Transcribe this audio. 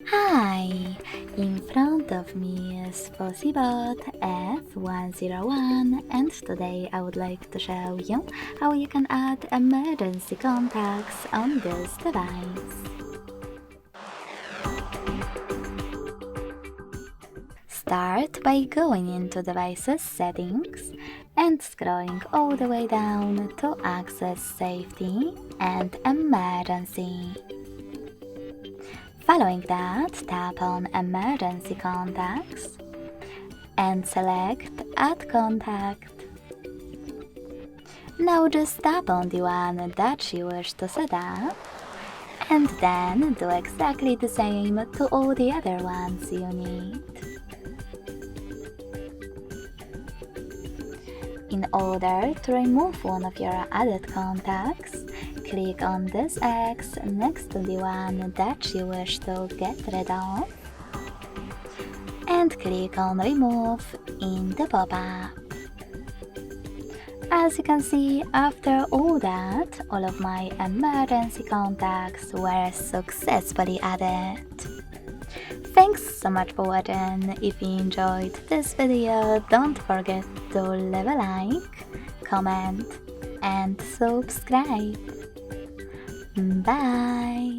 Hi! In front of me is FOSSIBOT F101 and today I would like to show you how you can add emergency contacts on this device. Start by going into Devices Settings and scrolling all the way down to access Safety and Emergency. Following that, tap on Emergency Contacts and select Add Contact. Now just tap on the one that you wish to set up and then do exactly the same to all the other ones you need. In order to remove one of your added contacts, click on this X next to the one that you wish to get rid of and click on Remove in the pop-up. As you can see, after all that, all of my emergency contacts were successfully added. Thanks so much for watching. If you enjoyed this video, don't forget to leave a like, comment and subscribe. Bye!